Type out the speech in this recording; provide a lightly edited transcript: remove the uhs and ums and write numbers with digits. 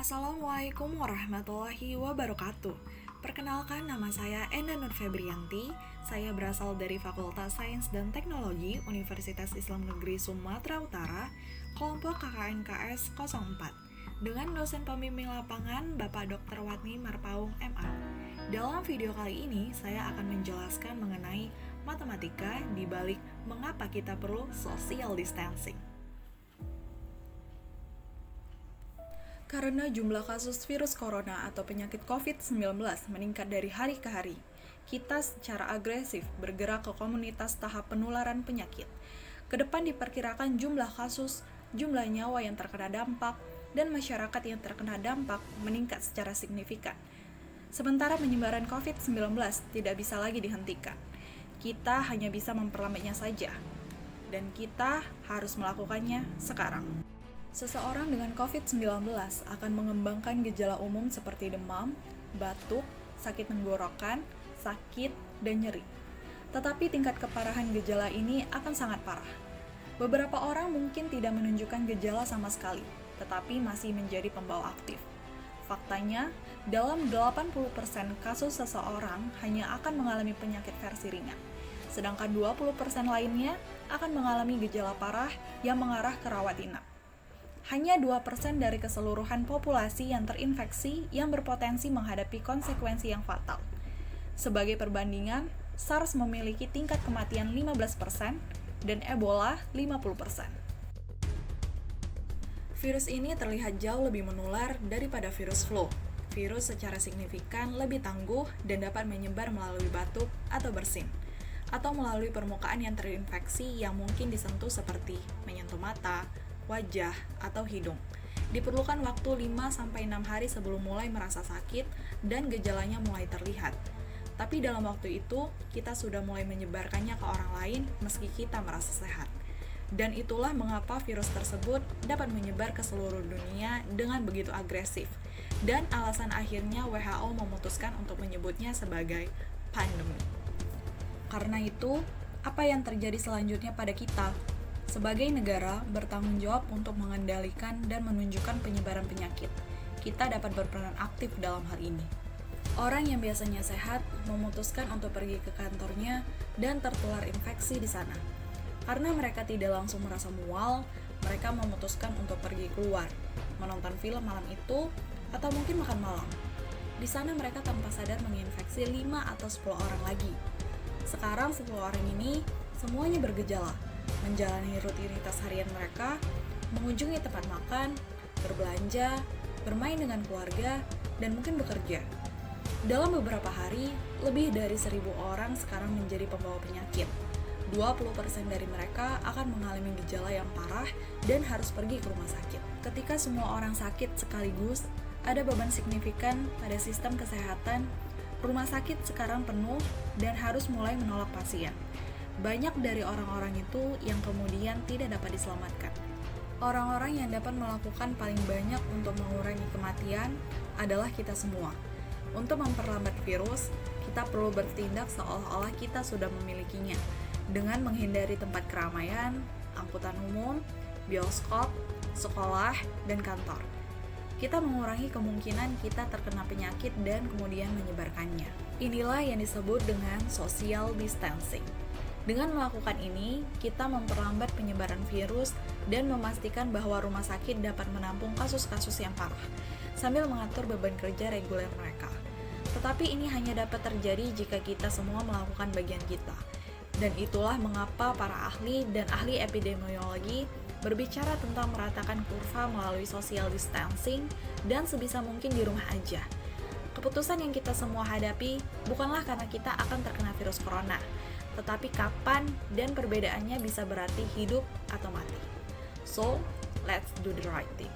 Assalamualaikum warahmatullahi wabarakatuh. Perkenalkan, nama saya Enda Nur Febrianti. Saya berasal dari Fakultas Sains dan Teknologi Universitas Islam Negeri Sumatera Utara, kelompok KKNKS 04, dengan dosen pembimbing lapangan Bapak Dr. Watni Marpaung MA. Dalam video kali ini, saya akan menjelaskan mengenai matematika di balik mengapa kita perlu social distancing. Karena jumlah kasus virus corona atau penyakit COVID-19 meningkat dari hari ke hari, kita secara agresif bergerak ke komunitas tahap penularan penyakit. Kedepan diperkirakan jumlah kasus, jumlah nyawa yang terkena dampak, dan masyarakat yang terkena dampak meningkat secara signifikan. Sementara penyebaran COVID-19 tidak bisa lagi dihentikan. Kita hanya bisa memperlambatnya saja, dan kita harus melakukannya sekarang. Seseorang dengan COVID-19 akan mengembangkan gejala umum seperti demam, batuk, sakit tenggorokan, sakit, dan nyeri. Tetapi tingkat keparahan gejala ini akan sangat parah. Beberapa orang mungkin tidak menunjukkan gejala sama sekali, tetapi masih menjadi pembawa aktif. Faktanya, dalam 80% kasus seseorang hanya akan mengalami penyakit versi ringan, sedangkan 20% lainnya akan mengalami gejala parah yang mengarah ke rawat inap. Hanya 2% dari keseluruhan populasi yang terinfeksi yang berpotensi menghadapi konsekuensi yang fatal. Sebagai perbandingan, SARS memiliki tingkat kematian 15% dan Ebola 50%. Virus ini terlihat jauh lebih menular daripada virus flu. Virus secara signifikan lebih tangguh dan dapat menyebar melalui batuk atau bersin, atau melalui permukaan yang terinfeksi yang mungkin disentuh seperti menyentuh mata, wajah, atau hidung. Diperlukan waktu 5-6 hari sebelum mulai merasa sakit dan gejalanya mulai terlihat. Tapi dalam waktu itu, kita sudah mulai menyebarkannya ke orang lain meski kita merasa sehat. Dan itulah mengapa virus tersebut dapat menyebar ke seluruh dunia dengan begitu agresif. Dan alasan akhirnya WHO memutuskan untuk menyebutnya sebagai pandemi. Karena itu, apa yang terjadi selanjutnya pada kita? Sebagai negara bertanggung jawab untuk mengendalikan dan menunjukkan penyebaran penyakit, kita dapat berperan aktif dalam hal ini. Orang yang biasanya sehat memutuskan untuk pergi ke kantornya dan tertular infeksi di sana. Karena mereka tidak langsung merasa mual, mereka memutuskan untuk pergi keluar, menonton film malam itu, atau mungkin makan malam. Di sana mereka tanpa sadar menginfeksi 5 atau 10 orang lagi. Sekarang 10 orang ini semuanya bergejala, menjalani rutinitas harian mereka, mengunjungi tempat makan, berbelanja, bermain dengan keluarga, dan mungkin bekerja. Dalam beberapa hari, lebih dari 1.000 orang sekarang menjadi pembawa penyakit. 20% dari mereka akan mengalami gejala yang parah dan harus pergi ke rumah sakit. Ketika semua orang sakit sekaligus, ada beban signifikan pada sistem kesehatan. Rumah sakit sekarang penuh dan harus mulai menolak pasien. Banyak dari orang-orang itu yang kemudian tidak dapat diselamatkan. Orang-orang yang dapat melakukan paling banyak untuk mengurangi kematian adalah kita semua. Untuk memperlambat virus, kita perlu bertindak seolah-olah kita sudah memilikinya, dengan menghindari tempat keramaian, angkutan umum, bioskop, sekolah, dan kantor. Kita mengurangi kemungkinan kita terkena penyakit dan kemudian menyebarkannya. Inilah yang disebut dengan social distancing. Dengan melakukan ini, kita memperlambat penyebaran virus dan memastikan bahwa rumah sakit dapat menampung kasus-kasus yang parah, sambil mengatur beban kerja reguler mereka. Tetapi ini hanya dapat terjadi jika kita semua melakukan bagian kita. Dan itulah mengapa para ahli dan ahli epidemiologi berbicara tentang meratakan kurva melalui social distancing dan sebisa mungkin di rumah aja. Keputusan yang kita semua hadapi bukanlah karena kita akan terkena virus corona, tetapi kapan dan perbedaannya bisa berarti hidup atau mati. So, let's do the right thing.